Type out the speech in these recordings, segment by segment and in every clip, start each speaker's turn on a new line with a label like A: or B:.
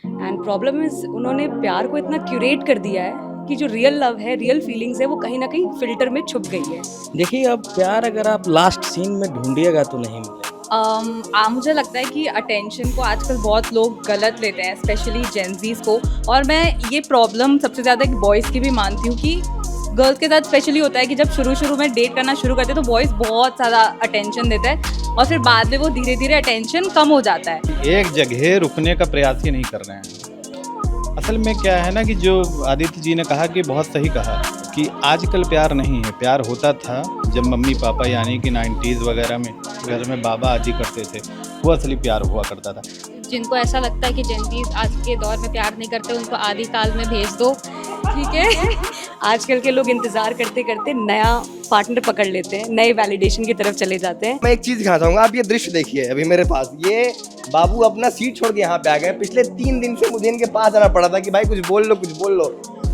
A: And problem is उन्होंने प्यार को इतना क्यूरेट कर दिया है कि जो रियल लव है, रियल फीलिंग्स है, वो कहीं ना कहीं फिल्टर में छुप गई है।
B: देखिए, अब प्यार अगर आप लास्ट सीन में ढूंढिएगा तो नहीं मिलेगा।
C: मुझे लगता है कि अटेंशन को आजकल बहुत लोग गलत लेते हैं, स्पेशली जेंजीज को। और मैं ये प्रॉब्लम सबसे ज़्यादा बॉयज़ की भी मानती हूँ कि गर्ल्स के साथ स्पेशली होता है कि जब शुरू में डेट करना शुरू करते हैं तो बॉयज़ बहुत ज़्यादा अटेंशन देते हैं और फिर बाद में वो धीरे धीरे अटेंशन कम हो जाता है।
D: एक जगह रुकने का प्रयास ही नहीं कर रहे हैं। असल में क्या है ना कि जो आदित्य जी ने कहा कि बहुत सही कहा कि आजकल प्यार नहीं है। प्यार होता था जब मम्मी पापा यानी कि 90s वगैरह में घर में बाबा आजी करते थे, वो असली प्यार हुआ करता था।
E: जिनको ऐसा लगता है कि जेंजीज आज के दौर में प्यार नहीं करते, उनको आदि काल में भेज दो, ठीक है।
A: आजकल के लोग इंतजार करते करते नया पार्टनर पकड़ लेते हैं, नए वैलिडेशन की तरफ चले जाते हैं।
F: मैं एक चीज दिखाना चाहूंगा, आप ये दृश्य देखिए अभी मेरे पास। ये बाबू अपना सीट छोड़ के यहाँ पे आ गए। पिछले 3 दिन से मुझे इनके पास आना पड़ा था कि भाई कुछ बोल लो कुछ बोल लो,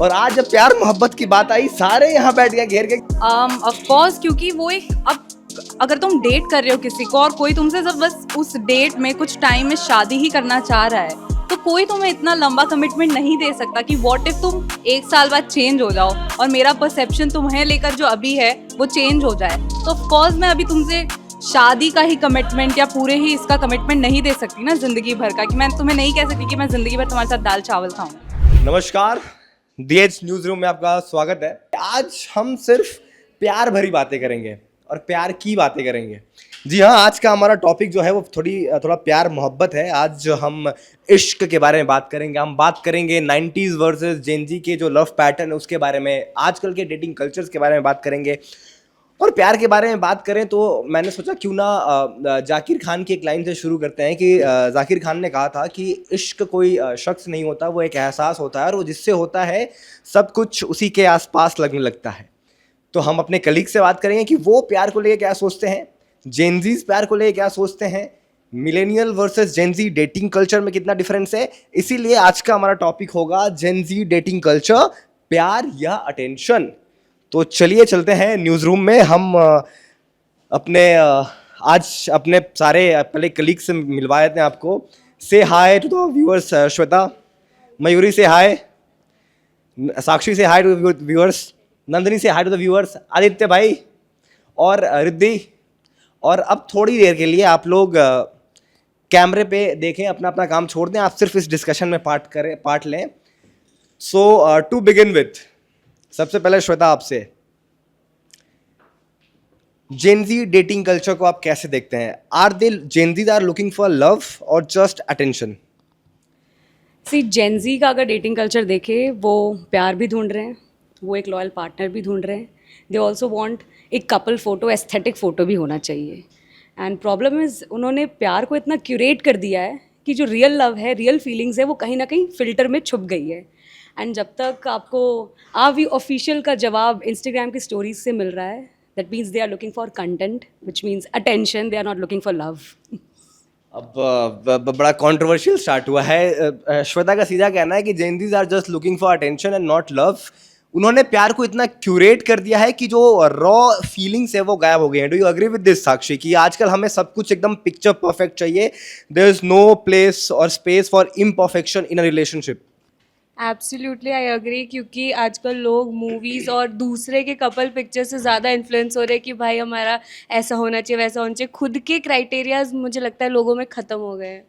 F: और आज जब प्यार मोहब्बत की बात आई सारे यहाँ बैठ गए घेर के।
C: ऑफ कोर्स, क्योंकि वो एक, अब अगर तुम डेट कर रहे हो किसी को और कोई तुमसे जब बस उस डेट में कुछ टाइम में शादी ही करना चाह रहा है, तो कोई तुम्हें इतना लंबा कमिटमेंट नहीं दे सकता कि व्हाट इफ तुम 1 साल बाद चेंज हो जाओ और मेरा परसेप्शन तुम्हें लेकर जो अभी है वो चेंज हो जाए। तो ऑफ कोर्स मैं अभी तुमसे शादी का ही कमिटमेंट या पूरे ही इसका कमिटमेंट नहीं दे सकती ना जिंदगी भर का, कि मैं तुम्हें नहीं कह सकती कि मैं जिंदगी भर तुम्हारे साथ दाल चावल खाऊं।
F: नमस्कार, DH न्यूज रूम में आपका स्वागत है। आज हम सिर्फ प्यार भरी बातें करेंगे और प्यार की बातें करेंगे। जी हाँ, आज का हमारा टॉपिक जो है वो थोड़ा प्यार मोहब्बत है। आज हम इश्क के बारे में बात करेंगे। हम बात करेंगे 90s वर्सेस जेनजी के जो लव पैटर्न है उसके बारे में, आजकल के डेटिंग कल्चर्स के बारे में बात करेंगे। और प्यार के बारे में बात करें तो मैंने सोचा क्यों ना जाकिर खान की एक लाइन से शुरू करते हैं कि जाकिर खान ने कहा था कि इश्क कोई शख्स नहीं होता, वो एक एहसास होता है और वो जिससे होता है सब कुछ उसी के आसपास लगने लगता है। तो हम अपने कलीग से बात करेंगे कि वो प्यार को लेकर क्या सोचते हैं, जेनजीज प्यार को लेकर क्या सोचते हैं, millennial versus Gen Z dating culture में कितना डिफरेंस है। इसीलिए आज का हमारा टॉपिक होगा जेनजी डेटिंग कल्चर, प्यार या अटेंशन। तो चलिए चलते हैं न्यूज़ रूम में। हम आज अपने सारे पहले कलीग से मिलवा देते हैं आपको। से hi to the viewers. Shweta, Mayuri से हाय, साक्षी से hi to the viewers, Nandini से hi to the viewers, Aditya भाई और रिद्धि। और अब थोड़ी देर के लिए आप लोग कैमरे पे देखें, अपना अपना काम छोड़ दें, आप सिर्फ इस डिस्कशन में पार्ट लें। सो टू बिगिन विथ, सबसे पहले श्वेता आपसे, जेनजी डेटिंग कल्चर को आप कैसे देखते हैं? Are they Gen Zs are looking for love और जस्ट अटेंशन?
A: सी, जेनजी का अगर डेटिंग कल्चर देखे, वो प्यार भी ढूंढ रहे हैं, वो एक लॉयल पार्टनर भी ढूंढ रहे हैं। दे ऑल्सो वॉन्ट एक कपल फोटो, एस्थेटिक फ़ोटो भी होना चाहिए। एंड प्रॉब्लम इज़ उन्होंने प्यार को इतना क्यूरेट कर दिया है कि जो रियल लव है, रियल फीलिंग्स है, वो कहीं ना कहीं फ़िल्टर में छुप गई है। एंड जब तक आपको भी ऑफिशियल का जवाब इंस्टाग्राम की स्टोरीज से मिल रहा है, that means they are looking for content, which means attention, they are not looking for love.
F: अब बड़ा कंट्रोवर्शियल स्टार्ट हुआ है। श्वेता का सीधा कहना है कि Gen Zs are just looking for attention and not love. उन्होंने प्यार को इतना क्यूरेट कर दिया है कि जो रॉ फीलिंग्स है वो गायब हो गए हैं। Do you agree with this Sakshi, कि आजकल हमें सब कुछ एकदम पिक्चर परफेक्ट चाहिए? देयर इज नो प्लेस और space for imperfection in a relationship.
G: Absolutely I agree, क्योंकि आजकल लोग मूवीज़ और दूसरे के कपल पिक्चर से ज़्यादा इन्फ्लुएंस हो रहे हैं कि भाई हमारा ऐसा होना चाहिए, वैसा होना चाहिए। खुद के क्राइटेरियाज मुझे लगता है लोगों में ख़त्म हो गए हैं।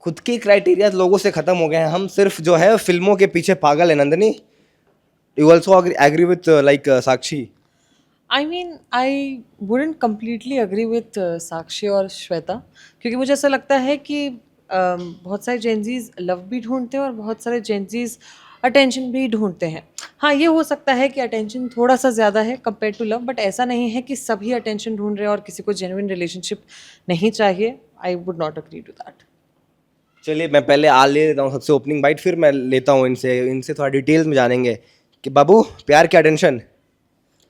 F: खुद के क्राइटेरिया लोगों से खत्म हो गए हैं। हम सिर्फ जो है फिल्मों के पीछे पागल है। Nandini, you also agree with like Sakshi?
H: I mean, I wouldn't completely agree with साक्षी और श्वेता, क्योंकि मुझे ऐसा लगता है कि बहुत सारे जेनजीज लव भी ढूंढते हैं और बहुत सारे जेनजीज अटेंशन भी ढूंढते हैं। हाँ, ये हो सकता है कि अटेंशन थोड़ा सा ज़्यादा है कंपेयर टू लव, बट ऐसा नहीं है कि सभी अटेंशन ढूंढ रहे हैं और किसी को जेन्युइन रिलेशनशिप नहीं चाहिए। I would not agree to that.
F: चलिए, मैं पहले ले लेता हूँ सबसे ओपनिंग बाइट, फिर मैं लेता हूँ इनसे थोड़ा डिटेल्स में जानेंगे कि बाबू प्यार क्या अटेंशन?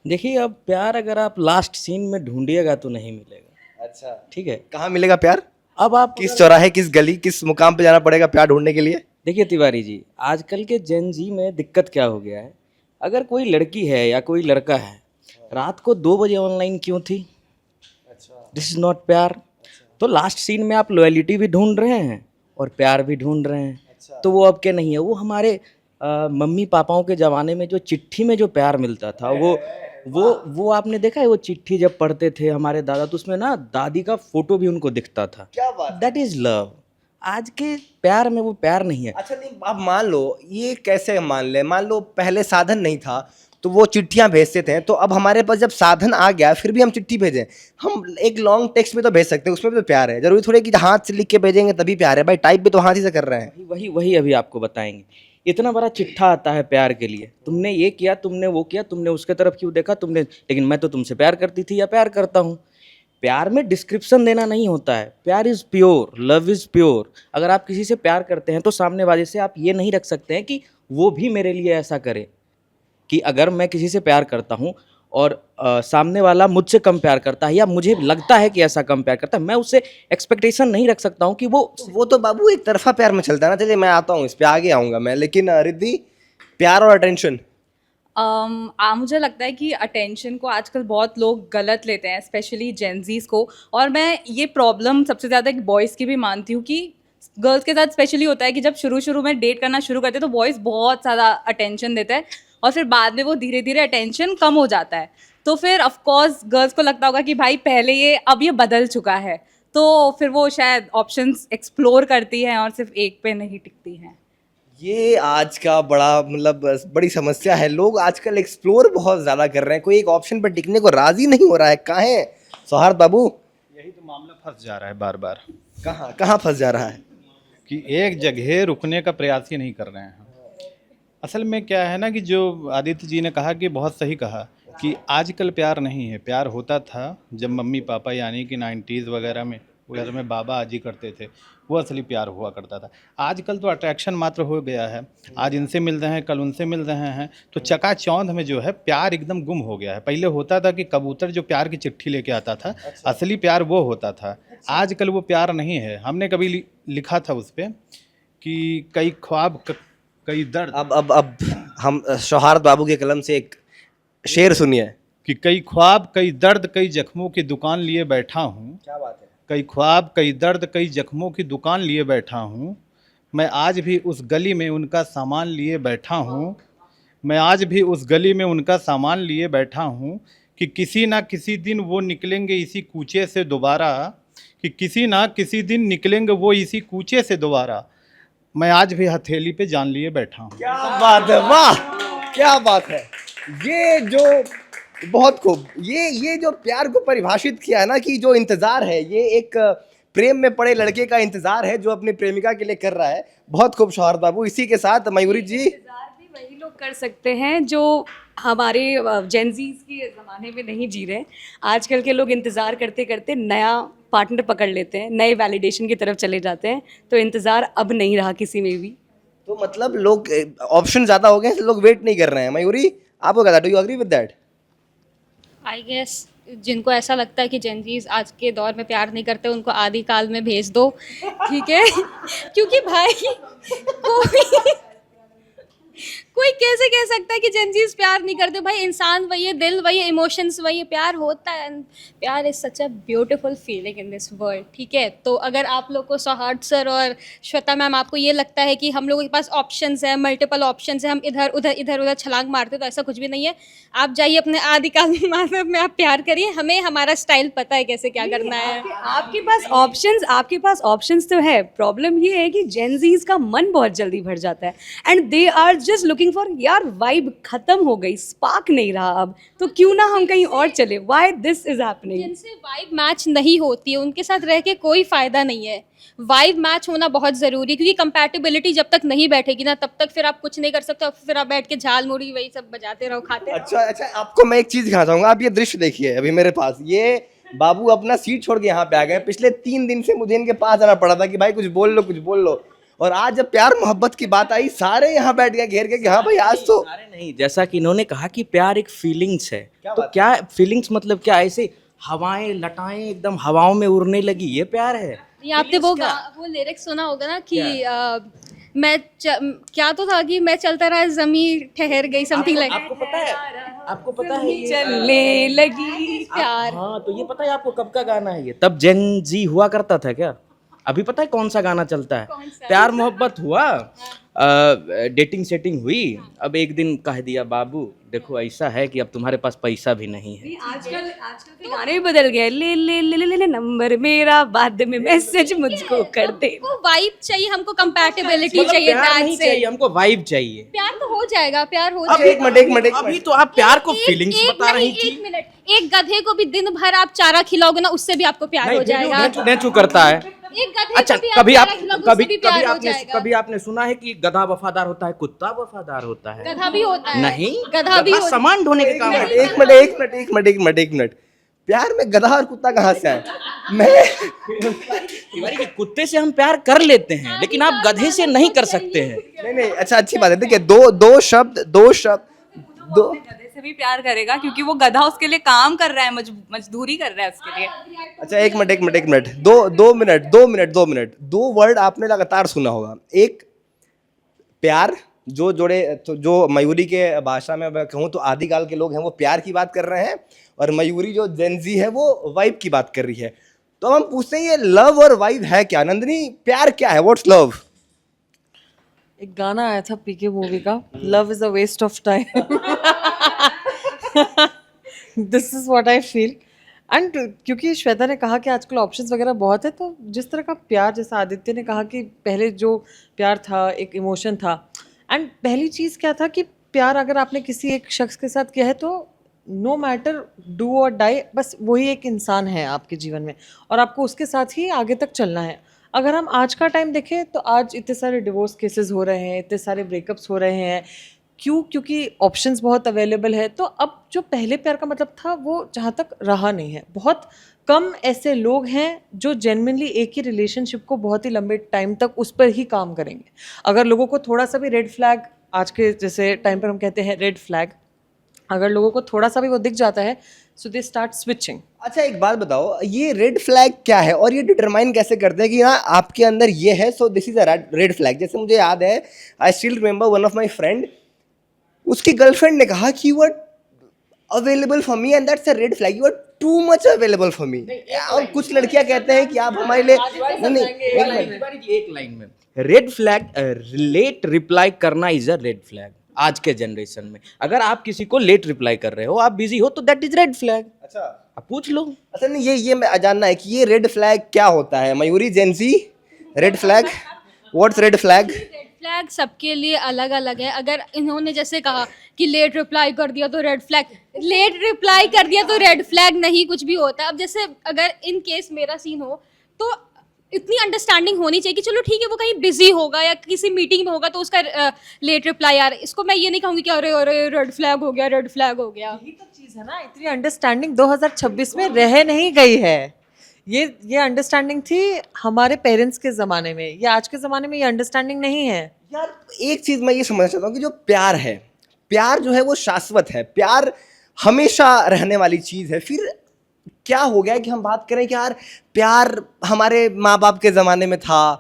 B: देखिए, अब प्यार अगर आप लास्ट सीन में ढूंढिएगा तो नहीं मिलेगा।
F: अच्छा,
B: ठीक है।
F: कहाँ मिलेगा प्यार?
B: अब आप
F: किस चौराहे, किस गली, किस मुकाम पे जाना पड़ेगा प्यार ढूंढने के लिए?
B: देखिए तिवारी जी, आजकल के जेन जी में दिक्कत क्या हो गया है, अगर कोई लड़की है या कोई लड़का है, रात को 2 बजे ऑनलाइन क्यों थी? दिस इज नॉट प्यार। तो लास्ट सीन में आप लॉयलिटी भी ढूंढ रहे हैं और प्यार भी ढूंढ रहे हैं। तो वो अब के नहीं है, वो हमारे मम्मी पापाओं के ज़माने में जो चिट्ठी में जो प्यार मिलता था, वो आपने देखा है? वो चिट्ठी जब पढ़ते थे हमारे दादा, तो उसमें ना दादी का फोटो भी उनको दिखता था।
F: क्या बात
B: दैट इज लव। आज के प्यार में वो प्यार नहीं है।
F: अच्छा नहीं, आप मान लो, ये कैसे मान ले, मान लो पहले साधन नहीं था तो वो चिट्ठियां भेजते थे, तो अब हमारे पास जब साधन आ गया फिर भी हम चिट्ठी भेजें, हम एक लॉन्ग टेक्स्ट में तो भेज सकते हैं, उसमें भी तो प्यार है। जरूरी थोड़ी कि हाथ से लिख के भेजेंगे तभी प्यार है भाई, टाइप भी तो हाथ ही से कर रहे हैं।
B: वही वही अभी आपको बताएंगे। इतना बड़ा चिट्ठा आता है प्यार के लिए, तुमने ये किया, तुमने वो किया, तुमने उसके तरफ क्यों देखा, तुमने, लेकिन मैं तो तुमसे प्यार करती थी या प्यार करता हूँ। प्यार में डिस्क्रिप्शन देना नहीं होता है। प्यार is pure, love is pure. अगर आप किसी से प्यार करते हैं तो सामने वाले से आप ये नहीं रख सकते हैं कि वो भी मेरे लिए ऐसा करे। कि अगर मैं किसी से प्यार करता हूँ और सामने वाला मुझसे कम प्यार करता है या मुझे लगता है कि ऐसा कम प्यार करता है, मैं उससे एक्सपेक्टेशन नहीं रख सकता हूँ कि
F: वो तो बाबू एक तरफा प्यार में चलता है ना। चलिए मैं आता हूँ, इस पे आगे आऊँगा मैं, लेकिन रिद्धि, प्यार और अटेंशन।
C: मुझे लगता है कि अटेंशन को आजकल बहुत लोग गलत लेते हैं, स्पेशली जेंजीज को। और मैं ये प्रॉब्लम सबसे ज़्यादा बॉयज़ की भी मानती हूँ कि गर्ल्स के साथ स्पेशली होता है कि जब शुरू में डेट करना शुरू करते हैं तो बॉयज़ बहुत ज़्यादा अटेंशन देते हैं और फिर बाद में वो धीरे धीरे अटेंशन कम हो जाता है। तो फिर ऑफ कोर्स गर्ल्स को लगता होगा कि भाई पहले ये, अब ये बदल चुका है, तो फिर वो शायद ऑप्शंस एक्सप्लोर करती हैं और सिर्फ एक पे नहीं टिकती हैं।
F: ये आज का बड़ा मतलब बड़ी समस्या है। लोग आजकल एक्सप्लोर बहुत ज़्यादा कर रहे हैं, कोई एक ऑप्शन पर टिकने को राजी नहीं हो रहा है। कहाँ है सौहार्द बाबू?
D: यही तो मामला फंस जा रहा है बार बार,
F: कहाँ कहाँ फंस जा रहा है?
D: कि एक जगह रुकने का प्रयास ही नहीं कर रहे हैं। असल में क्या है ना कि जो आदित्य जी ने कहा कि बहुत सही कहा कि आजकल प्यार नहीं है। प्यार होता था जब मम्मी पापा यानी कि 90s वगैरह में बाबा आजी करते थे, वो असली प्यार हुआ करता था। आजकल तो अट्रैक्शन मात्र हो गया है, आज इनसे मिल रहे हैं, कल उनसे मिल रहे हैं, तो चकाचौंध में जो है प्यार एकदम गुम हो गया है। पहले होता था कि कबूतर जो प्यार की चिट्ठी लेके आता था, असली प्यार वो होता था। आजकल वो प्यार नहीं है। हमने कभी लिखा था उस पर कि कई ख्वाब कई दर्द।
F: अब हम सौहार्द बाबू के कलम से एक शेर सुनिए
D: कि कई ख्वाब कई दर्द कई जख्मों की दुकान लिए बैठा हूँ।
F: क्या बात है?
D: कई ख्वाब कई दर्द कई जख्मों की दुकान लिए बैठा हूँ। मैं आज भी उस गली में उनका सामान लिए बैठा हूँ। मैं आज भी उस गली में उनका सामान लिए बैठा हूँ कि किसी ना किसी दिन वो निकलेंगे इसी कूचे से दोबारा, कि किसी ना किसी दिन निकलेंगे वो इसी कूचे से दोबारा। मैं आज भी हथेली पे जान लिए बैठा हूँ।
F: क्या बात है, वाह क्या बात है। ये जो बहुत खूब, ये जो प्यार को परिभाषित किया है ना, कि जो इंतजार है, ये एक प्रेम में पड़े लड़के का इंतजार है जो अपनी प्रेमिका के लिए कर रहा है। बहुत खूब सौहार्द बाबू। इसी के साथ मयूरी जी,
A: इंतजार भी वही लोग कर सकते हैं जो हमारे जेंजीज के ज़माने में नहीं जी रहे। आजकल के लोग इंतज़ार करते करते नया पार्टनर पकड़ लेते हैं, नए वैलिडेशन की तरफ चले जाते हैं, तो इंतज़ार अब नहीं रहा किसी में भी।
F: तो मतलब लोग ऑप्शन ज़्यादा हो गए, लोग वेट नहीं कर रहे हैं। मयूरी, आपको क्या, do you agree with that?
E: I guess जिनको ऐसा लगता है कि जेंजीज आज के दौर में प्यार नहीं करते, उनको आदि काल में भेज दो, ठीक है। क्योंकि भाई कोई कैसे कह सकता है कि जेंजीज प्यार नहीं करते? भाई इंसान वही है, दिल वही है, इमोशंस वही है, प्यार होता है। प्यार is such a beautiful feeling in this world, ठीक है। तो अगर आप लोग को सौहार्द सर और श्वेता मैम आपको ये लगता है कि हम लोगों के पास ऑप्शंस है, मल्टीपल ऑप्शंस है, हम इधर उधर छलांग मारते, तो ऐसा कुछ भी नहीं है। आप जाइए अपने आदिकाल मानव में, आप प्यार करिए। हमें हमारा स्टाइल पता है कैसे क्या करना है।
A: आपके पास ऑप्शंस तो है। प्रॉब्लम ये है कि जेंजीज का मन बहुत जल्दी भर जाता है and they are just looking for, यार वाइब खत्म हो गई, स्पार्क नहीं रहा अब, तो क्यों ना हम कहीं और चले। Why this is happening?
E: जिनसे वाइब मैच नहीं होती है उनके साथ रह के कोई फायदा नहीं है। वाइब मैच होना बहुत ज़रूरी है, क्योंकि कंपैटिबिलिटी जब तक नहीं बैठेगी ना, तब तक फिर आप कुछ नहीं कर सकते। फिर आप बैठ के झाल मुड़ी वही सब बजाते रहो, खाते रहो।
F: अच्छा, आपको मैं एक चीज़ दिखा चाहूँगा। आप ये दृश्य देखिए अभी मेरे पास, ये बाबू अपना सीट छोड़ के यहाँ पे आ गए। पिछले 3 दिन से मुझे इनके पास आना पड़ा था कि भाई कुछ बोल लो, और आज जब प्यार मोहब्बत की बात आई, सारे यहाँ बैठ गए घेर के कि हाँ भाई आज तो।
B: सारे नहीं, जैसा कि इन्होंने कहा कि प्यार एक फीलिंग्स है, तो क्या फीलिंग्स मतलब क्या? ऐसे हवाएं लटाएं एकदम हवाओं में उड़ने लगी, ये प्यार है?
E: ये आपने वो लिरिक्स सुना होगा ना कि क्या तो था कि मैं चलता रहा ज़मीं ठहर गई, समथिंग लाइक।
B: आपको पता है ये
A: चलने लगी
E: प्यार।
B: हाँ, तो ये पता है आपको कब का गाना है ये? तब जेन जी हुआ करता था क्या? अभी पता है कौन सा गाना चलता है? प्यार मोहब्बत हुआ, डेटिंग सेटिंग हुई, अब एक दिन कह दिया बाबू देखो ऐसा है कि अब तुम्हारे पास पैसा भी नहीं है।
A: आजकल के गाने भी बदल गए, ले ले ले ले ले ले नंबर मेरा, बाद में मैसेज मुझको कर दे।
E: हमको वाइब चाहिए, हमको कंपैटिबिलिटी
B: मतलब
E: चाहिए
B: प्यार
E: दैट
B: नहीं
E: से।
B: चाहिए, हमको वाइब चाहिए।
E: प्यार तो हो जाएगा, प्यार हो
B: अब
E: जाएगा।
F: एक मिनट
B: अभी तो आप प्यार को फीलिंग्स बता रही थी।
E: एक मिनट, एक गधे को भी दिन भर आप चारा खिलाओगे ना, उससे भी आपको प्यार हो जाएगा।
B: नेचू करता है।
E: एक गधे
B: अच्छा,
E: को भी
B: कभी आप
E: चारा खिलाओगे, उससे भी प्यार हो जाएगा।
B: कभी आपने सुना है कि गधा वफादार होता है, कुत्ता वफादार होता है?
E: गधा भी होता है।
B: नहीं,
E: गधा भी होता है।
B: सामान ढोने के काम है।
F: एक मिनट, प्यार में गधा और कुत्ता कहाँ से आए? मैं
B: तिवारी जी, कुत्ते से हम प्यार कर लेते हैं, लेकिन आप गधे से नहीं कर सकते हैं।
F: नहीं, अच्छा अच्छी बात है। देखिए दो शब्द
C: गधे से भी प्यार करेगा क्योंकि वो गधा उसके लिए काम कर रहा है, मजदूरी कर रहा है उसके लिए।
F: अच्छा एक मिनट, दो मिनट, दो वर्ड आपने लगातार सुना होगा। एक प्यार, जो मयूरी के भाषा में मैं कहूँ तो आदिकाल के लोग हैं वो प्यार की बात कर रहे हैं, और मयूरी जो जेनजी है वो वाइब की बात कर रही है। तो हम पूछते हैं ये लव और वाइब है क्या? नंदिनी, प्यार क्या है? What's love?
H: एक गाना आया था पीके मूवी का, love is a waste of time. This is what I feel. And क्योंकि श्वेता ने कहा कि आजकल ऑप्शंस वगैरह बहुत है, तो जिस तरह का प्यार, जैसा आदित्य ने कहा कि पहले जो प्यार था एक इमोशन था, एंड पहली चीज़ क्या था कि प्यार अगर आपने किसी एक शख्स के साथ किया है तो नो मैटर डू और डाई, बस वही एक इंसान है आपके जीवन में और आपको उसके साथ ही आगे तक चलना है। अगर हम आज का टाइम देखें तो आज इतने सारे डिवोर्स केसेस हो रहे हैं, इतने सारे ब्रेकअप्स हो रहे हैं, क्यों? क्योंकि ऑप्शंस बहुत अवेलेबल है। तो अब जो पहले प्यार का मतलब था वो जहाँ तक रहा नहीं है। बहुत कम ऐसे लोग हैं जो जेन्युइनली एक ही रिलेशनशिप को बहुत ही लंबे टाइम तक उस पर ही काम करेंगे। अगर लोगों को थोड़ा सा भी रेड फ्लैग, आज के जैसे टाइम पर हम कहते हैं रेड फ्लैग, अगर लोगों को थोड़ा सा भी वो दिख जाता है, सो दे स्टार्ट स्विचिंग।
F: अच्छा एक बात बताओ, ये रेड फ्लैग क्या है और ये डिटरमाइन कैसे करते हैं कि हाँ आपके अंदर ये है so this is a red flag? जैसे मुझे याद है, I still remember one of my friend, उसकी गर्लफ्रेंड ने कहा कि you are available for me and that's a red flag, you are too much available for me. और कुछ लड़कियां कहते हैं कि आप हमारे लिए
B: एक लाइन में रेड फ्लैग, लेट रिप्लाई करना इज अ रेड फ्लैग। आज के जनरेशन में अगर आप किसी को लेट रिप्लाई कर रहे हो, आप बिजी हो, तो दैट इज रेड फ्लैग।
F: अच्छा
B: आप पूछ लो।
F: अच्छा नहीं, ये मैं जानना है कि ये रेड फ्लैग क्या होता है? Mayuri, Gen Z, red flag, what's red flag?
E: Red flag सबके लिए अलग अलग है। अगर इन्होंने जैसे कहा कि लेट रिप्लाई कर दिया तो रेड फ्लैग, लेट रिप्लाई कर दिया तो रेड फ्लैग नहीं, कुछ भी होता है। अब जैसे अगर इन केस मेरा सीन हो तो इतनी अंडरस्टैंडिंग होनी चाहिए कि चलो ठीक है वो कहीं बिजी होगा या किसी मीटिंग में होगा तो उसका लेट रिप्लाई आ रहा है, इसको मैं ये नहीं कहूँगी कि अरे अरे रेड फ्लैग हो गया, रेड फ्लैग हो गया।
H: यही तो चीज़ है ना, इतनी अंडरस्टैंडिंग 2026 में रह नहीं गई है। ये अंडरस्टैंडिंग थी हमारे पेरेंट्स के ज़माने में, ये आज के ज़माने में ये अंडरस्टैंडिंग नहीं है।
F: यार एक चीज मैं ये समझना चाहता हूँ कि जो प्यार है, प्यार जो है वो शाश्वत है, प्यार हमेशा रहने वाली चीज है। फिर क्या हो गया कि हम बात करें कि यार प्यार हमारे माँ बाप के ज़माने में था,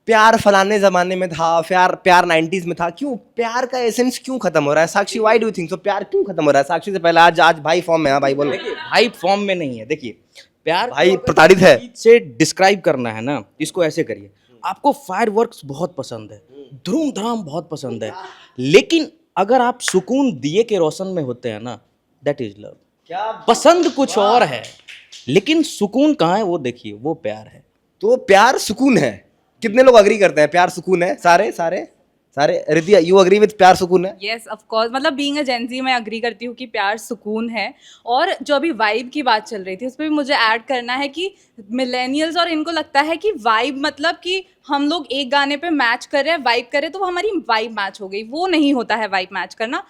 F: प्यार फलाने ज़माने में था, प्यार 90s में था, क्यों प्यार का एसेंस क्यों खत्म हो रहा है? साक्षी, व्हाई डू थिंक सो? प्यार क्यों खत्म हो रहा है? साक्षी से पहले आज भाई फॉर्म में है, भाई बोलो।
B: देखिए भाई फॉर्म में नहीं है। देखिए प्यार
F: भाई प्रताड़ित है।
B: से डिस्क्राइब करना है ना, इसको ऐसे करिए, आपको फायरवर्क्स बहुत पसंद है, धूम धाम बहुत पसंद है, लेकिन अगर आप सुकून दिए के रोशन में होते हैं ना, दैट इज लव। पसंद कुछ और है लेकिन सुकून कहाँ है वो देखिए, वो प्यार है।
F: तो प्यार सुकून है। कितने लोग अग्री करते हैं प्यार सुकून है? सारे। रितिया, यू अग्री विद प्यार सुकून है?
C: यस ऑफ कोर्स, मतलब बीइंग अ जेंजी मैं अग्री करती हूँ कि प्यार सुकून है। और जो अभी वाइब की बात चल रही थी उसमें भी मुझे ऐड करना है कि मिलेनियल्स और इनको लगता है कि वाइब मतलब कि हम लोग एक गाने पे मैच कर रहे हैं, वाइब कर रहे हैं तो वो हमारी वाइब मैच हो गई। वो नहीं होता है वाइब मैच करना,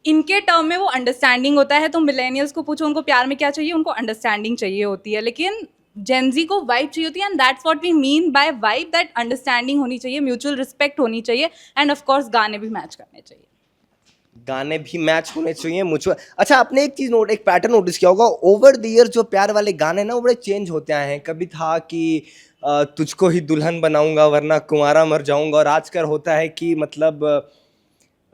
C: इनके टर्म में वो अंडरस्टैंडिंग होता है। तो मिलेनियल्स को पूछो उनको प्यार में क्या चाहिए, उनको अंडरस्टैंडिंग चाहिए होती है, लेकिन जेंजी को वाइब चाहिए होती है। And that's what we mean by vibe, that understanding होनी चाहिए, म्यूचुअल रिस्पेक्ट होनी चाहिए, एंड ऑफ कोर्स गाने भी मैच करने चाहिए।
F: गाने भी मैच होने चाहिए मुझे। अच्छा आपने एक पैटर्न नोटिस किया होगा, ओवर द ईयर जो प्यार वाले गाने ना वो बड़े चेंज होते आए हैं। कभी था कि तुझको ही दुल्हन बनाऊंगा वरना कुंवारा मर जाऊंगा, और आजकल होता है कि मतलब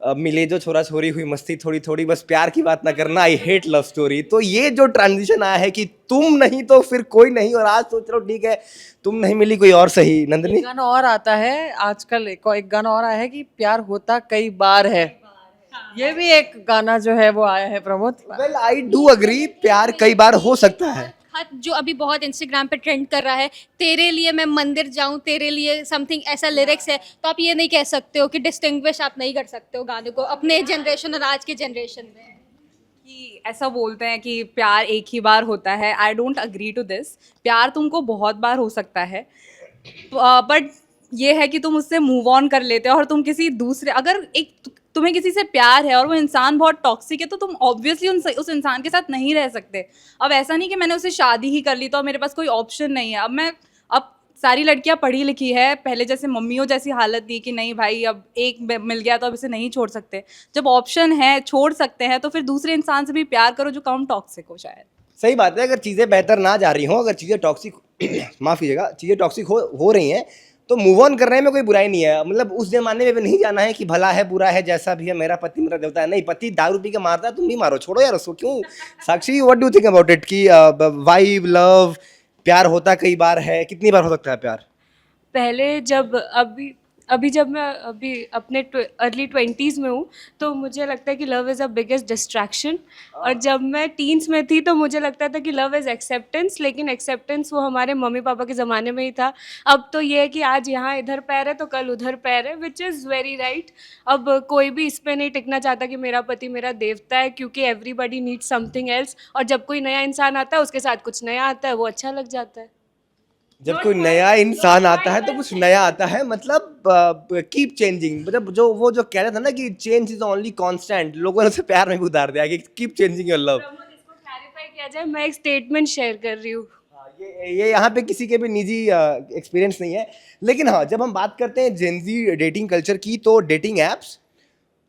F: मिले जो छोरा छोरी हुई मस्ती थोड़ी थोड़ी, बस प्यार की बात ना करना, आई हेट लव स्टोरी। तो ये जो ट्रांजिशन आया है कि तुम नहीं तो फिर कोई नहीं, और आज सोच रहा हूँ ठीक है तुम नहीं मिली कोई और सही। नंदिनी,
H: एक गाना और आता है आजकल, एक गाना और आया है कि प्यार होता कई बार है। ये भी एक गाना जो है वो आया है Pramod.
F: Well I do agree, प्यार कई बार हो सकता है।
E: खत जो अभी बहुत इंस्टाग्राम पे ट्रेंड कर रहा है, तेरे लिए मैं मंदिर जाऊं, तेरे लिए समथिंग ऐसा लिरिक्स है, तो आप ये नहीं कह सकते हो कि डिस्टिंग्विश आप नहीं कर सकते हो गाने को अपने जनरेशन और आज के जनरेशन में।
C: कि ऐसा बोलते हैं कि प्यार एक ही बार होता है, I don't agree to this. प्यार तुमको बहुत बार हो सकता है, बट ये है कि तुम उससे मूव ऑन कर लेते हो और तुम किसी दूसरे, अगर एक तुम्हें किसी से प्यार है और वो इंसान बहुत टॉक्सिक है तो तुम ऑब्वियसली उस इंसान के साथ नहीं रह सकते। अब ऐसा नहीं कि मैंने उससे शादी ही कर ली तो अब मेरे पास कोई ऑप्शन नहीं है। अब सारी लड़कियां पढ़ी लिखी है, पहले जैसे मम्मियों जैसी हालत थी कि नहीं भाई अब एक मिल गया तो अब इसे नहीं छोड़ सकते। जब ऑप्शन है छोड़ सकते हैं तो फिर दूसरे इंसान से भी प्यार करो जो कम टॉक्सिक हो शायद।
F: सही बात है, अगर चीज़ें बेहतर ना जा रही हों, अगर चीज़ें टॉक्सिक माफ़ कीजिएगा, चीज़ें टॉक्सिक हो रही हैं तो मूव ऑन करने में कोई बुराई नहीं है। मतलब उस जमाने में भी नहीं जाना है कि भला है बुरा है जैसा भी है, मेरा पति मेरा देवता है। नहीं, पति दारू पी के मारता है, तुम भी मारो, छोड़ो यार उसको। क्यों Sakshi, what do think about it कि वाइब लव प्यार होता कई बार है, कितनी बार हो सकता है प्यार?
G: पहले जब अभी जब मैं अपने अर्ली 20s में हूँ तो मुझे लगता है कि love is a biggest distraction, और जब मैं टीन्स में थी तो मुझे लगता था कि लव इज़ एक्सेप्टेंस, लेकिन एक्सेप्टेंस वो हमारे मम्मी पापा के ज़माने में ही था। अब तो ये है कि आज यहाँ इधर पैर है तो कल उधर पैर है, विच इज़ वेरी राइट। अब कोई भी इस पे नहीं टिकना चाहता कि मेरा पति मेरा देवता है, क्योंकि एवरीबडी नीड्स समथिंग एल्स, और जब कोई नया इंसान आता है उसके साथ कुछ नया आता है, वो अच्छा लग जाता है।
F: जब कोई नया इंसान आता है तो कुछ नया आता है, मतलब कीप चेंजिंग। मतलब जो कह रहा था ना कि चेंज इज ओनली कांस्टेंट, लोगों ने उसे प्यार में भी उतार दिया कि कीप चेंजिंग योर लव।
G: इसको क्लैरिफाई किया जाए, मैं एक स्टेटमेंट शेयर कर रही हूँ।
F: ये यहाँ पे किसी के भी निजी एक्सपीरियंस नहीं है, लेकिन हाँ जब हम बात करते हैं जेनजी डेटिंग कल्चर की तो डेटिंग एप्स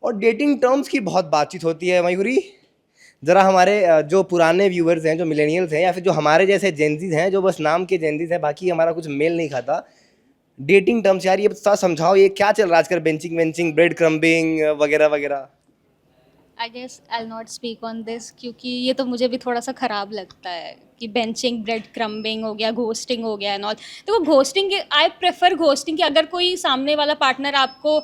F: और डेटिंग टर्म्स की बहुत बातचीत होती है। मयूरी, ज़रा हमारे जो पुराने व्यूअर्स हैं, जो मिलेनियल्स हैं या फिर जो हमारे जैसे जेनजीज हैं जो बस नाम के जेनजीज हैं, बाकी हमारा कुछ मेल नहीं खाता, डेटिंग टर्म्स यार ये थोड़ा समझाओ, ये क्या चल रहा है आजकल? बेंचिंग वेंचिंग, ब्रेड क्रम्बिंग वगैरह वगैरह।
E: I guess I will not speak on this, क्योंकि ये तो मुझे भी थोड़ा सा ख़राब लगता है कि बेंचिंग, ब्रेड क्रम्बिंग हो गया, घोस्टिंग हो गया एंड ऑल। देखो घोस्टिंग, आई प्रेफर घोस्टिंग कि अगर कोई सामने वाला पार्टनर आपको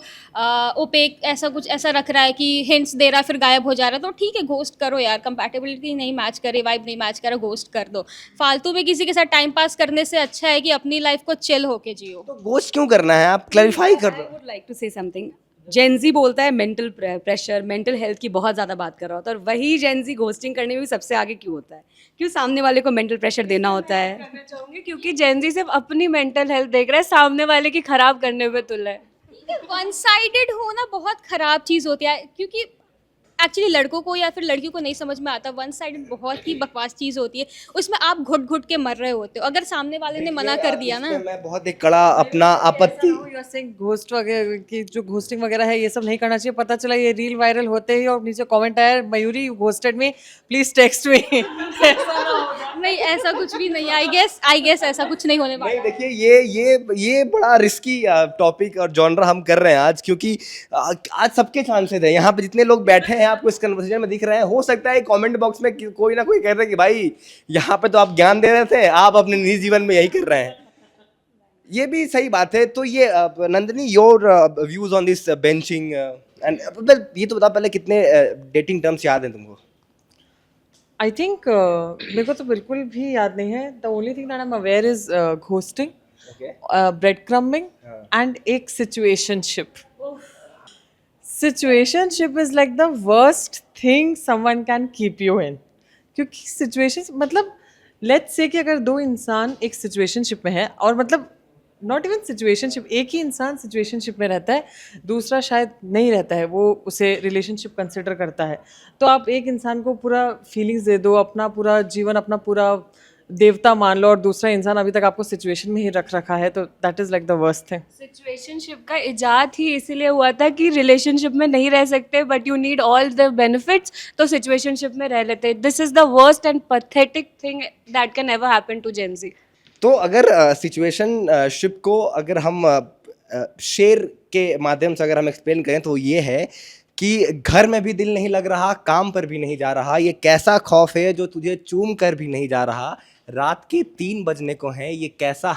E: ओपेक ऐसा कुछ ऐसा रख रहा है कि हिंट्स दे रहा है फिर गायब हो जा रहा है, तो ठीक है घोस्ट करो यार। कंपैटिबिलिटी नहीं मैच करे, वाइब नहीं मैच करे, घोस्ट कर दो। फालतू में किसी के साथ टाइम पास करने से अच्छा है कि अपनी लाइफ को चिल होके जियो।
F: तो गोश्त क्यों करना है, आप क्लैरिफाई कर दो।
A: I would like to say something. Gen Z बोलता है मेंटल प्रेशर, मेंटल हेल्थ की बहुत ज़्यादा बात कर रहा होता है, और वही जेनजी घोस्टिंग करने में भी सबसे आगे क्यों होता है? क्यों सामने वाले को मेंटल प्रेशर देना होता है?
G: करना चाहूंगी क्योंकि जेनजी सिर्फ अपनी मेंटल हेल्थ देख रहा है, सामने वाले की खराब करने पे तुला है।
E: वन साइडेड होना बहुत ख़राब चीज़ होती है, क्योंकि एक्चुअली लड़कों को या फिर लड़कियों को नहीं समझ में आता। वन साइडेड बहुत ही बकवास चीज़ होती है, उसमें आप घुट घुट के मर रहे होते हो। अगर सामने वाले ने मना कर दिया ना,
F: मैं बहुत एक कड़ा अपना आपत्ति।
H: घोस्ट वगैरह की जो घोस्टिंग वगैरह है ये सब नहीं करना चाहिए। पता चला ये रील वायरल होते ही और नीचे कमेंट आया, Mayuri you ghosted me, please text me.
E: नहीं ऐसा कुछ भी नहीं। आई गेस ऐसा कुछ नहीं होने वाला।
F: नहीं देखिए, ये बड़ा रिस्की टॉपिक और जॉनरा हम कर रहे हैं आज, क्योंकि आज सबके चांसेस है। यहाँ पे जितने लोग बैठे हैं आपको इस कन्वर्सेशन में दिख रहे हैं, हो सकता है कमेंट बॉक्स में कोई ना कोई कह रहा है कि भाई यहाँ पे तो आप ज्ञान दे रहे थे, आप अपने निजी जीवन में यही कर रहे हैं। ये भी सही बात है। तो ये Nandini, your views on this benching and ये तो बता पहले, कितने डेटिंग टर्म्स याद हैं तुमको?
H: आई थिंक मेरे को तो बिल्कुल भी याद नहीं है। The only thing that I am aware is ghosting, bread crumbing and एक situationship. Situationship is like the worst thing someone can keep you in, क्योंकि सिचुएशन मतलब लेट्स से कि अगर दो इंसान एक सिचुएशनशिप में है, और मतलब नॉट इवन सिचुएशनशिप, एक ही इंसान सिचुएशनशिप में रहता है, दूसरा शायद नहीं रहता है, वो उसे रिलेशनशिप कंसिडर करता है, तो आप एक इंसान को पूरा फीलिंग्स दे दो, अपना पूरा जीवन अपना पूरा देवता मान लो, और दूसरा इंसान अभी तक आपको सिचुएशन में ही रख रखा है, तो that is like the worst thing.
G: Situationship का इजाद ही इसीलिए हुआ था कि रिलेशनशिप में नहीं रह सकते but you need all the benefits, तो सिचुएशनशिप में रह लेते। This is the worst and pathetic thing that can ever happen to Gen Z.
F: तो अगर सिचुएशनशिप को अगर हम शेर के माध्यम से अगर हम एक्सप्लेन करें तो ये है कि घर में भी दिल नहीं लग रहा, काम पर भी नहीं जा रहा, ये कैसा खौफ है जो तुझे चूम कर भी नहीं जा रहा, रात के 3 बजने को हैं, ये कैसा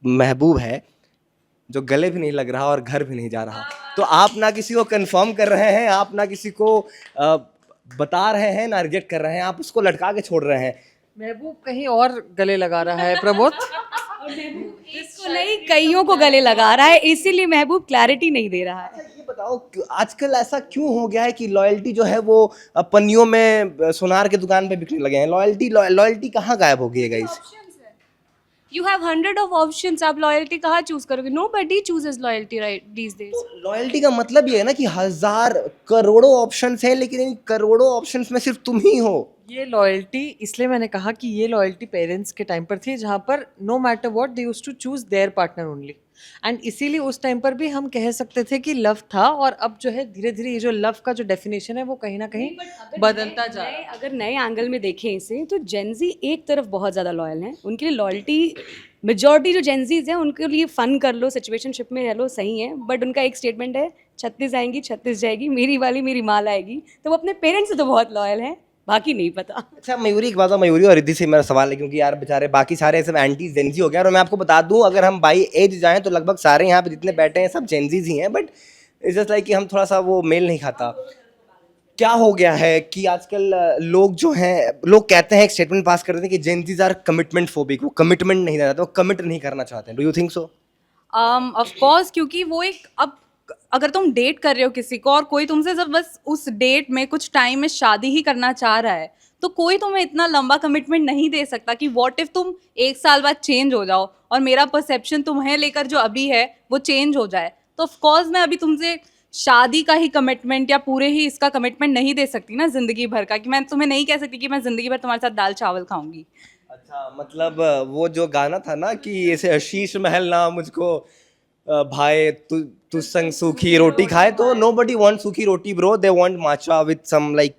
F: महबूब है जो गले भी नहीं लग रहा और घर भी नहीं जा रहा। तो आप ना किसी को कंफर्म कर रहे हैं, आप ना किसी को बता रहे हैं, ना रिजेक्ट कर रहे हैं, आप उसको लटका के छोड़ रहे हैं।
H: महबूब कहीं और गले लगा रहा है प्रमोद।
A: इसको नहीं, कईयों को गले लगा रहा है, इसीलिए महबूब क्लैरिटी नहीं दे रहा है।
F: ये बताओ आजकल ऐसा क्यों हो गया है कि लॉयल्टी जो है वो पन्नियों में सोनार के दुकान पे बिकने लगे हैं। लॉयल्टी कहाँ गायब हो गई है guys?
G: You have 100 of options. आप लॉयल्टी कहाँ चूज करोगे? Nobody chooses loyalty right these days.
F: तो लॉयल्टी का मतलब ये है ना कि हजार करोड़ों ऑप्शंस हैं, लेकिन इन करोड़ों ऑप्शंस में सिर्फ तुम ही हो।
H: ये लॉयल्टी, इसलिए मैंने कहा कि ये लॉयल्टी पेरेंट्स के टाइम पर थी, जहाँ पर no matter what they used to choose their partner only. And इसीलिए उस टाइम पर भी हम कह सकते थे कि लव था, और अब जो है धीरे धीरे ये जो लव का जो डेफिनेशन है वो कहीं ना कहीं बदलता जा रहा है।
A: अगर नए एंगल में देखें इसे, तो जेंजी एक तरफ बहुत ज़्यादा लॉयल हैं, उनके लिए लॉयल्टी मेजॉरिटी जो जेंजीज हैं उनके लिए फ़न कर लो, सिचुएशनशिप में रह लो, सही है। बट उनका एक स्टेटमेंट है, 36 आएंगी 36 जाएगी, मेरी वाली मेरी माल आएगी। तो वो अपने पेरेंट्स से तो बहुत लॉयल हैं, बाकी नहीं पता।
F: अच्छा मयूरी, एक बात है, मयूरी और रिद्धि से मेरा सवाल है, क्योंकि यार बेचारे बाकी सारे सब एंटी जेंजी हो गया, और मैं आपको बता दूं अगर हम बाई एज जाएं तो लगभग सारे यहाँ पे जितने बैठे हैं सब जेंजीज ही हैं, बट इट्स जस्ट लाइक कि हम थोड़ा सा वो मेल नहीं खाता। क्या हो गया है कि आजकल लोग जो हैं, लोग कहते हैं, एक स्टेटमेंट पास करते हैं कि जेंजीज आर कमिटमेंट फोबिक, वो कमिटमेंट नहीं देना चाहते, वो कमिट नहीं करना चाहते हैं। Do you think so?
C: Of course, क्योंकि वो एक, अब अगर तुम डेट कर रहे हो किसी को और कोई तुमसे जब बस उस डेट में कुछ टाइम में शादी ही करना चाह रहा है, तो कोई तुम्हें इतना लंबा कमिटमेंट नहीं दे सकता कि व्हाट इफ तुम 1 साल बाद चेंज हो जाओ और मेरा परसेप्शन तुम्हें लेकर जो अभी है वो चेंज हो जाए। तो ऑफ कोर्स मैं अभी तुमसे शादी का ही कमिटमेंट या पूरे ही इसका कमिटमेंट नहीं दे सकती ना जिंदगी भर का, कि मैं तुम्हें नहीं कह सकती कि मैं जिंदगी भर तुम्हारे साथ दाल चावल खाऊंगी।
F: अच्छा, मतलब वो जो गाना था ना कि ऐसे शीश महल ना मुझको भाई तू संग सूखी रोटी खाए, तो nobody want sukhi roti bro, they want matcha with some like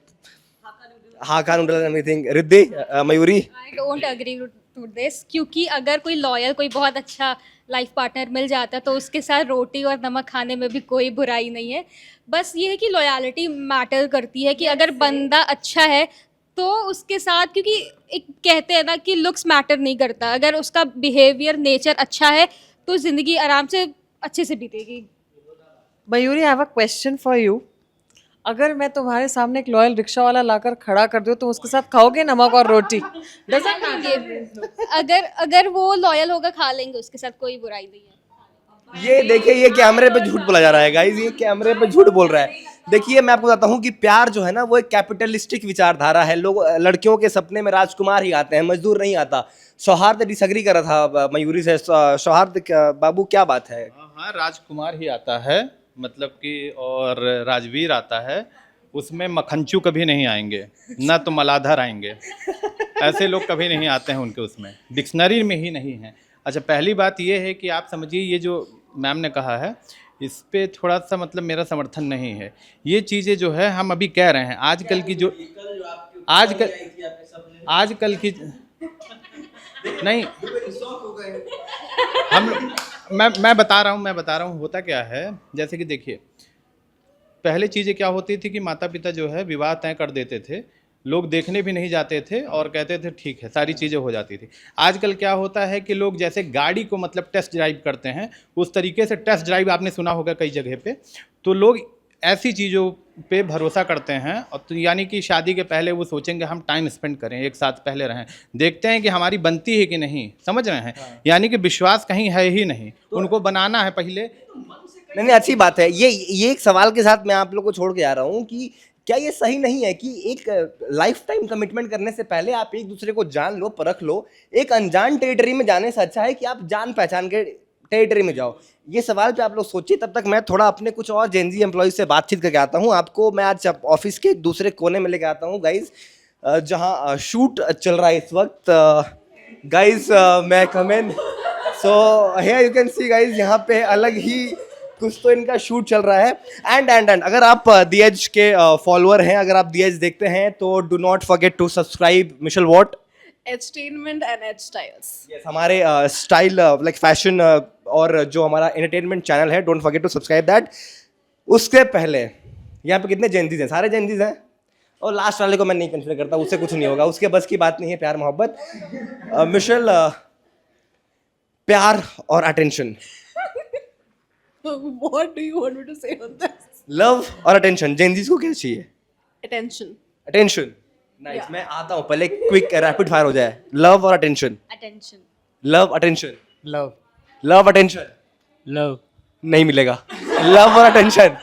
F: hakka noodle and everything. Riddhi, Mayuri?
E: I don't agree to this, क्योंकि अगर कोई लॉयल, कोई बहुत अच्छा लाइफ पार्टनर मिल जाता है तो उसके साथ रोटी और नमक खाने में भी कोई बुराई नहीं है। बस ये है कि लॉयल्टी मैटर करती है, कि अगर बंदा अच्छा है तो उसके साथ, क्योंकि एक कहते हैं ना कि लुक्स मैटर नहीं करता, अगर उसका बिहेवियर नेचर अच्छा है तो ज़िंदगी आराम से अच्छे से बीतेगी।
H: Mayuri, I have a question for you. अगर मैं तुम्हारे सामने एक लॉयल रिक्शा वाला लाकर खड़ा कर दूं तो उसके साथ खाओगे नमक और रोटी?
E: अगर वो लॉयल होगा खा लेंगे, उसके साथ कोई बुराई नहीं है।
F: ये देखिए, ये कैमरे पे झूठ बोला जा रहा है गाइस, ये कैमरे पे झूठ बोल रहा है। देखिए मैं आपको बताता हूँ कि प्यार जो है ना वो एक कैपिटलिस्टिक विचारधारा है। लोग, लड़कियों के सपने में राजकुमार ही आते हैं, मजदूर नहीं आता। सौहार्द डिसएग्री कर रहा था मयूरी से। सौहार्द बाबू, क्या बात है?
D: हाँ, राजकुमार ही आता है, मतलब कि, और राजवीर आता है, उसमें मक्खनचू कभी नहीं आएंगे, ना तो मलाधर आएंगे। ऐसे लोग कभी नहीं आते हैं उनके, उसमें डिक्शनरी में ही नहीं है। अच्छा, पहली बात ये है कि आप समझिए, ये जो मैम ने कहा है इस पे थोड़ा सा मतलब मेरा समर्थन नहीं है। ये चीज़ें जो है हम अभी कह रहे हैं, आजकल की जो आजकल की नहीं, हम मैं बता रहा हूँ होता क्या है। जैसे कि देखिए, पहले चीज़ें क्या होती थी कि माता पिता जो है विवाह तय कर देते थे, लोग देखने भी नहीं जाते थे और कहते थे ठीक है, सारी चीज़ें हो जाती थी। आजकल क्या होता है कि लोग जैसे गाड़ी को मतलब टेस्ट ड्राइव करते हैं, उस तरीके से टेस्ट ड्राइव आपने सुना होगा कई जगह पे, तो लोग ऐसी चीज़ों पे भरोसा करते हैं। और तो यानी कि शादी के पहले वो सोचेंगे हम टाइम स्पेंड करें, एक साथ पहले रहें, देखते हैं कि हमारी बनती है कि नहीं, समझ रहे हैं? यानी कि विश्वास कहीं है ही नहीं, उनको बनाना है पहले।
F: नहीं, अच्छी बात है। ये एक सवाल के साथ मैं आप लोग को छोड़ के आ रहा हूँ कि क्या ये सही नहीं है कि एक लाइफ टाइम कमिटमेंट करने से पहले आप एक दूसरे को जान लो, परख लो। एक अनजान टेरिटरी में जाने से अच्छा है कि आप जान पहचान के टेरिटरी में जाओ। ये सवाल पे आप लोग सोचिए, तब तक मैं थोड़ा अपने कुछ और जेनजी एम्प्लॉयज से बातचीत करके आता हूँ। आपको मैं आज ऑफिस के दूसरे कोने में लेके आता हूँ गाइज, जहाँ शूट चल रहा है इस वक्त। गाइज, मैं come in, so here you can see guys, यहाँ पे अलग ही कुछ तो इनका शूट चल रहा है। एंड अगर आप दी एज के फॉलोअर हैं, अगर आप दी एज देखते हैं तो do not forget to subscribe Michelle what
C: entertainment and ad styles.
F: Yes, हमारे स्टाइल लाइक फैशन और जो हमारा एंटरटेनमेंट चैनल है, don't forget to subscribe that. उसके पहले यहाँ पे कितने जेंजीज हैं? सारे जेंजीज हैं। और लास्ट वाले को मैं नहीं कंसिडर करता, उससे कुछ नहीं होगा, उसके बस की बात नहीं है प्यार मोहब्बत। मिशेल, प्यार और attention,
C: What do you want me to say on this?
F: Love और अटेंशन, जेंजीज को क्या चाहिए?
C: Attention.
F: अटेंशन। नाइस, मैं आता हूँ, पहले क्विक रैपिड फायर हो जाए। लव और attention.
E: Attention.
F: Love attention.
D: Love
F: love attention.
D: Love
F: नहीं मिलेगा। लव और अटेंशन।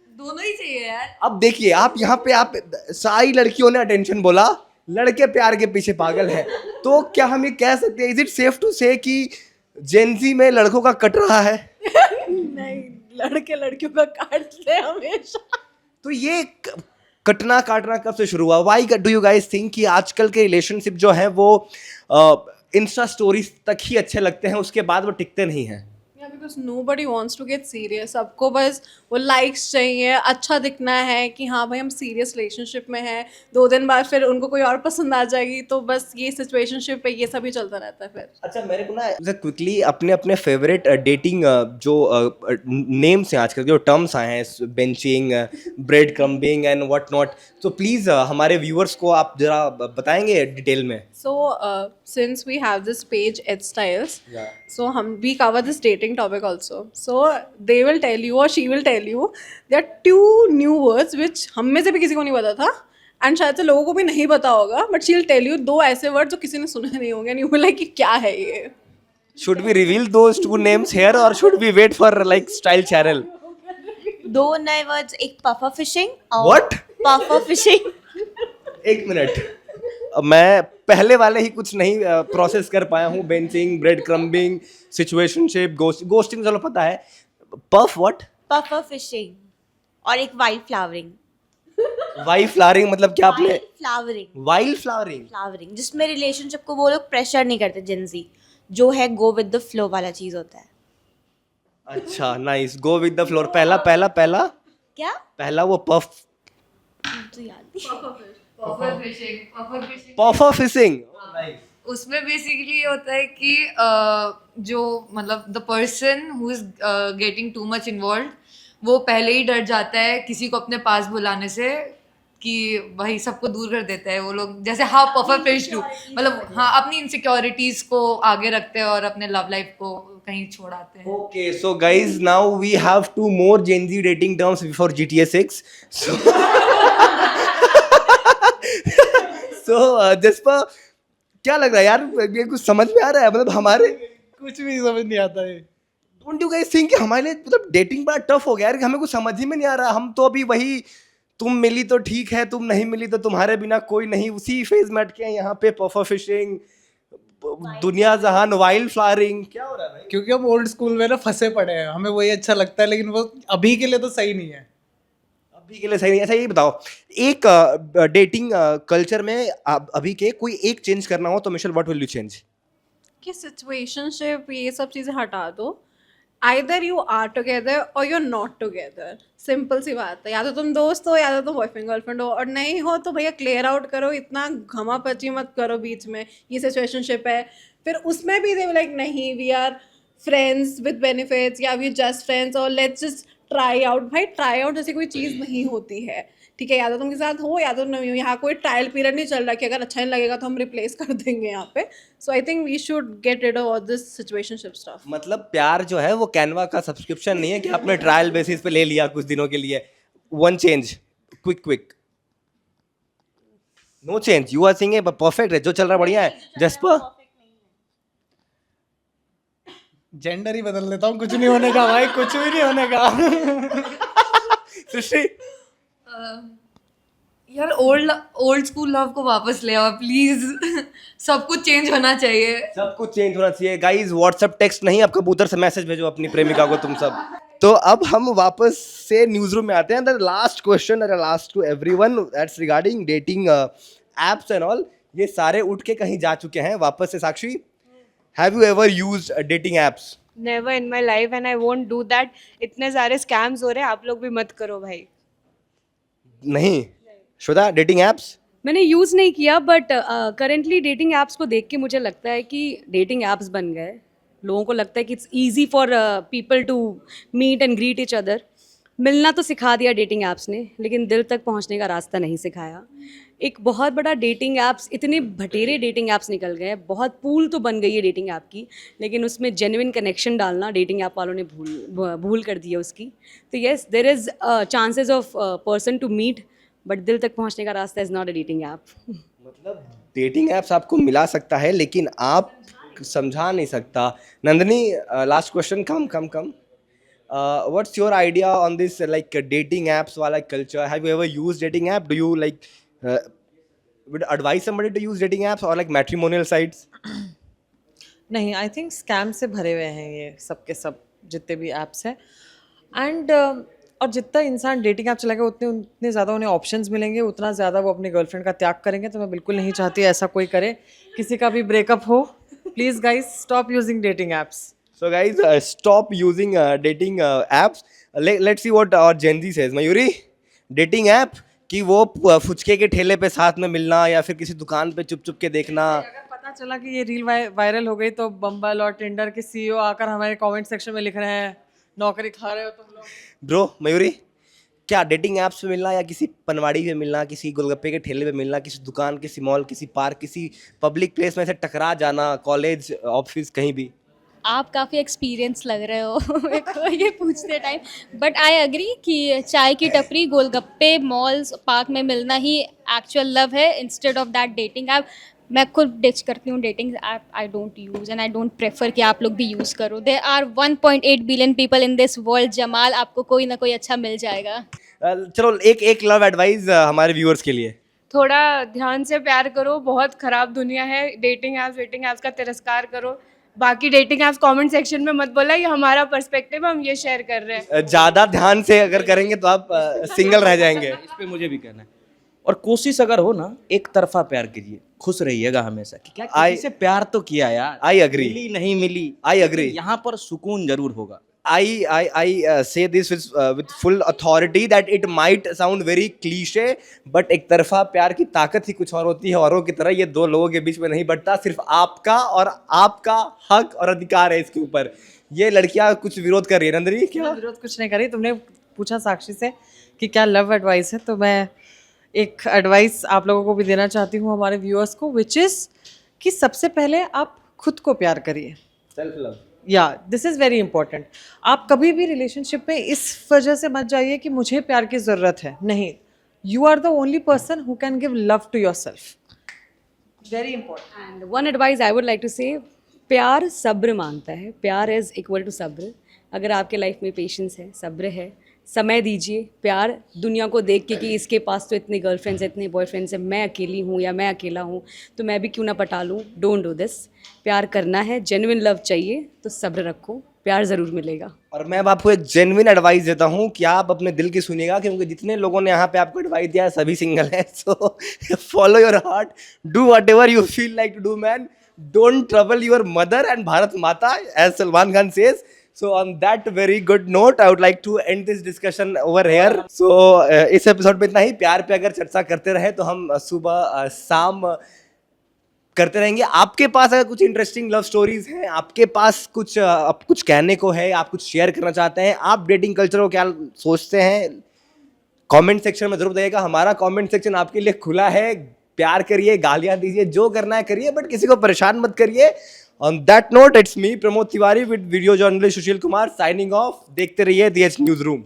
C: दोनों ही चाहिए यार।
F: अब देखिए, आप यहाँ पे आप सारी लड़कियों ने अटेंशन बोला, लड़के प्यार के पीछे पागल हैं, तो क्या हम ये कह सकते हैं, इज इट सेफ टू से कि जेंजी में लड़कों का कट रहा है?
C: नहीं, लड़के लड़कियों का काटते हैं हमेशा।
F: तो ये कटना काटना कब से शुरू हुआ? Why do you guys think कि आजकल के रिलेशनशिप जो है वो इंस्टा स्टोरीज तक ही अच्छे लगते हैं, उसके बाद वो टिकते नहीं हैं?
C: Yeah, because nobody wants to get serious. सबको बस वो लाइक्स चाहिए, अच्छा दिखना है कि हाँ भाई हम सीरियस रिलेशनशिप में हैं, 2 दिन बाद फिर उनको कोई और पसंद आ जाएगी, तो बस ये सिचुएशनशिप पे ये सभी चलता रहता है फिर।
F: अच्छा, मेरे को ना क्विकली अपने अपने फेवरेट डेटिंग जो नेम्स हैं आजकल, जो टर्म्स आए हैं, benching, bread crumbing and what not, तो प्लीज़ हमारे व्यूअर्स को आप जरा बताएंगे डिटेल में?
C: So since we have this page Ed Styles, so we cover this dating topic also. So they will tell you or she will tell you there are 2 new words which हम में से भी किसी को नहीं पता था, and शायद से लोगों को भी नहीं पता होगा, but she'll tell you 2 ऐसे words जो किसी ने सुने नहीं होंगे, and you will like कि क्या है ये?
F: Should we reveal those 2 names here or should we wait for like Style Channel?
I: 2 नए वर्ड्स, एक पफर फिशिंग और
F: What?
I: Puffer fishing.
F: एक मिनट, मैं पहले वाले ही कुछ नहीं प्रोसेस कर पाया हूँ। Benching, bread crumbing, situationship, ghosting चलो पता है। Puff what?
I: पफर फिशिंग और एक वाइल्ड फ्लावरिंग।
F: वाइल्ड फ्लावरिंग मतलब क्या आपने?
I: फ्लावरिंग।
F: Wild flowering.
I: फ्लावरिंग जिसमें रिलेशनशिप को वो लोग प्रेशर नहीं करते, जिनसी जो है गो विद द फ्लो वाला चीज होता है।
F: अच्छा, nice, go with the floor. पहला पहला पहला
I: क्या?
F: पहला वो पफ,
I: तो याद नहीं।
F: Puffer fishing.
J: उसमें बेसिकली ये होता है कि जो मतलब the person who is getting too much involve, वो पहले ही डर जाता है किसी को अपने पास बुलाने से, कि भाई सबको दूर कर देता है वो लोग, जैसे हाँ पफर फिश डू, मतलब हाँ अपनी इनसिक्योरिटीज को आगे रखते हैं और अपने लव लाइफ को कहीं छोड़ाते हैं।
F: Okay, so guys, now we have 2 more Gen Z dating terms before GTA 6. So Jaspa क्या लग रहा है यार, ये कुछ समझ में आ रहा है? मतलब हमारे
D: कुछ भी समझ नहीं आता है।
F: डोंट यू गाइस थिंक कि हमारे लिए मतलब डेटिंग बड़ा टफ हो गया यार, कि हमें कुछ समझ ही में नहीं आ रहा। हम तो अभी वही, तुम मिली तो ठीक है, तुम नहीं मिली तो तुम्हारे बिना कोई नहीं, उसी फेज में अटके हैं यहाँ पे। पफर फिशिंग, दुनिया जहान, वाइल्ड फ्लावरिंग, क्या हो रहा है भाई?
K: क्योंकि हम ओल्ड स्कूल में ना फंसे पड़े हैं, हमें वही अच्छा लगता है, लेकिन वो अभी के लिए तो सही नहीं है।
F: अभी के लिए सही नहीं। अच्छा ये बताओ, एक डेटिंग कल्चर में अभी के कोई एक चेंज करना हो तो Michelle what will you change?
C: कि सिचुएशनशिप ये सब चीज़ें हटा दो, आइदर यू आर टुगेदर और you are not together, simple सी बात है। या तो तुम दोस्त हो या तो तुम बॉयफ्रेंड गर्लफ्रेंड हो, और नहीं हो तो भैया क्लियर आउट करो, इतना घमापची मत करो बीच में, ये सिचुएशनशिप है। फिर उसमें भी दे लाइक नहीं, we are friends with benefits या वी जस्ट फ्रेंड्स और लेट्स जस्ट ट्राई आउट। भाई ट्राई आउट जैसी कोई चीज़ नहीं होती है, ठीक है? या तो तुम के साथ हो या तो नहीं हो, यहाँ कोई ट्रायल पीरियड नहीं चल रहा कि अगर अच्छा नहीं लगेगा तो हम रिप्लेस कर देंगे यहाँ पे। So I think we should get rid of all this situationship stuff.
F: मतलब प्यार जो है वो कैनवा का सब्सक्रिप्शन नहीं है कि आपने ट्रायल बेसिस पे ले लिया कुछ दिनों के लिए। One change, quick, no change. You are sing perfect है, जो चल रहा बढ़िया है। जसपर
K: जेंडर ही बदल देता हूँ, कुछ नहीं होने का भाई, कुछ भी नहीं होने का।
F: सृष्टि,
J: यार ओल्ड स्कूल लव को वापस ले आओ प्लीज। सब कुछ चेंज होना चाहिए,
F: सब कुछ चेंज होना चाहिए। गाइस व्हाट्सएप टेक्स्ट नहीं, आप कबूतर से मैसेज भेजो अपनी प्रेमिका को तुम सब। तो अब हम वापस से न्यूज रूम में आते हैं। The last question last to everyone, that's regarding dating apps and all. ये सारे उठ के कहीं जा चुके हैं वापस से। Sakshi, have you ever used dating apps?
G: Never in my life and I won't do that. इतने सारे स्कैम्स हो रहे हैं, आप लोग भी मत करो भाई।
F: नहीं श्वेता, डेटिंग एप्स
A: मैंने यूज़ नहीं किया, बट करेंटली डेटिंग ऐप्स को देख के मुझे लगता है कि डेटिंग ऐप्स बन गए। लोगों को लगता है कि it's easy for people to meet and greet each other. मिलना तो सिखा दिया डेटिंग ऐप्स ने, लेकिन दिल तक पहुंचने का रास्ता नहीं सिखाया। एक बहुत बड़ा डेटिंग ऐप्स, इतने भटेरे डेटिंग ऐप्स निकल गए हैं, बहुत पूल तो बन गई है डेटिंग ऐप की, लेकिन उसमें जेन्युइन कनेक्शन डालना डेटिंग ऐप वालों ने भूल कर दी है उसकी। तो yes, there is chances of person to meet, but दिल तक पहुंचने का रास्ता is not a dating app.
F: मतलब डेटिंग ऐप्स आपको मिला सकता है लेकिन आप समझा नहीं सकता। Nandini, last question, come what's your idea on this like dating apps वाला कल्चर? Have you ever used dating app? Do you like would advise somebody to use dating apps or like matrimonial sites?
H: नहीं, I think scam से भरे हुए हैं ये सब के सब जितने भी ऐप्स हैं। एंड और जितना इंसान डेटिंग ऐप चलाएगा उतने ज़्यादा उन्हें ऑप्शंस मिलेंगे, उतना ज़्यादा वो अपनी गर्लफ्रेंड का त्याग करेंगे। तो मैं बिल्कुल नहीं चाहती ऐसा कोई करे, किसी का भी ब्रेकअप हो। Please guys stop using dating apps.
F: So guys, stop using dating apps. Let's see what our Gen Z says. Mayuri, dating app कि वो फुचके के ठेले पे साथ में मिलना या फिर किसी दुकान पे चुप चुप के देखना।
H: अगर पता चला कि ये रील वायरल हो गई तो बम्बल और टिंडर के सीईओ आकर हमारे कमेंट सेक्शन में लिख रहे हैं नौकरी खा रहे हो तुम लोग।
F: ब्रो मयूरी, क्या डेटिंग ऐप्स पे मिलना या किसी पनवाड़ी पे मिलना, किसी गोलगप्पे के ठेले पे मिलना, किसी दुकान, किसी मॉल, किसी पार्क, किसी पब्लिक प्लेस में से टकरा जाना, कॉलेज, ऑफिस, कहीं भी?
E: आप काफ़ी एक्सपीरियंस लग रहे हो मेरे को ये पूछते टाइम, बट आई एग्री कि चाय की टपरी, गोलगप्पे, मॉल्स, पार्क में मिलना ही एक्चुअल लव है instead of that dating app. मैं खुद डिच करती हूँ dating app, I don't use and I don't prefer कि आप लोग भी यूज़ करो। There are 1.8 billion people in this world Jamal, आपको कोई ना कोई अच्छा मिल जाएगा।
F: चलो एक लव एडवाइस हमारे व्यूअर्स के लिए।
G: थोड़ा ध्यान से प्यार करो, बहुत ख़राब दुनिया है। डेटिंग ऐप्स का तिरस्कार करो। बाकी डेटिंग ऐप्स कमेंट सेक्शन में मत बोला, ये हमारा पर्सपेक्टिव, हम ये शेयर कर रहे हैं।
F: ज़्यादा ध्यान से अगर करेंगे तो आप सिंगल रह जाएंगे।
B: इस पे मुझे भी कहना है, और कोशिश अगर हो ना, एक तरफा प्यार कीजिए, खुश रहिएगा हमेशा। कि क्या किसी से प्यार तो किया यार,
F: आई अग्री,
B: मिली नहीं मिली,
F: आई अग्री,
B: यहाँ पर सुकून जरूर होगा।
F: I say this with full authority that it might sound very cliche, but एक तरफा प्यार की ताकत ही कुछ और होती है। औरों की तरह ये दो लोगों के बीच में नहीं बढ़ता, सिर्फ आपका और आपका हक और अधिकार है इसके ऊपर। ये लड़कियां कुछ विरोध कर रही है। नंदिनी, क्या
H: विरोध कुछ नहीं करी। तुमने पूछा साक्षी से कि क्या लव एडवाइस है, तो मैं एक एडवाइस आप लोगों को भी देना चाहती हूँ, हमारे व्यूअर्स को, विच इज़ कि सबसे पहले आप खुद को प्यार करिए।
F: सेल्फ लव,
H: या दिस इज़ वेरी इंपॉर्टेंट। आप कभी भी रिलेशनशिप में इस वजह से मत जाइए कि मुझे प्यार की ज़रूरत है। नहीं, you are the only person who can give love to yourself. Very important.
A: And one advice I would like to say, प्यार सब्र मांगता है। प्यार इज़ इक्वल टू सब्र। अगर आपके लाइफ में पेशेंस है, सब्र है, समय दीजिए। प्यार दुनिया को देख के कि इसके पास तो इतने गर्लफ्रेंड्स हैं, इतने बॉयफ्रेंड्स हैं, मैं अकेली हूँ या मैं अकेला हूँ तो मैं भी क्यों ना पटा लूँ। Don't do this. प्यार करना है, जेन्युइन लव चाहिए तो सब्र रखो, प्यार ज़रूर मिलेगा।
F: और मैं अब आपको एक जेन्युइन एडवाइस देता हूँ कि आप अपने दिल की सुनिएगा, क्योंकि जितने लोगों ने यहाँ पे आपको एडवाइस दिया है सभी सिंगल हैं। So follow your heart, do whatever you feel like to do man, don't trouble your mother and Bharat Mata, as Salman Khan says. So on that very good note, I would like to end this discussion over here. So इस episode में इतना ही। प्यार पे अगर चर्चा करते रहे तो हम सुबह शाम करते रहेंगे। आपके पास अगर कुछ इंटरेस्टिंग लव स्टोरीज हैं, आपके पास कुछ कुछ कहने को है, आप कुछ शेयर करना चाहते हैं, आप डेटिंग कल्चर को क्या सोचते हैं, कमेंट सेक्शन में जरूर बताइएगा। हमारा कमेंट सेक्शन आपके लिए खुला है। प्यार करिए, गालियाँ दीजिए, जो करना है करिए, बट किसी को परेशान मत करिए। On that note, it's me, Pramod Tiwari, with video journalist Sushil Kumar, signing off. देखते रहिए The Edge Newsroom.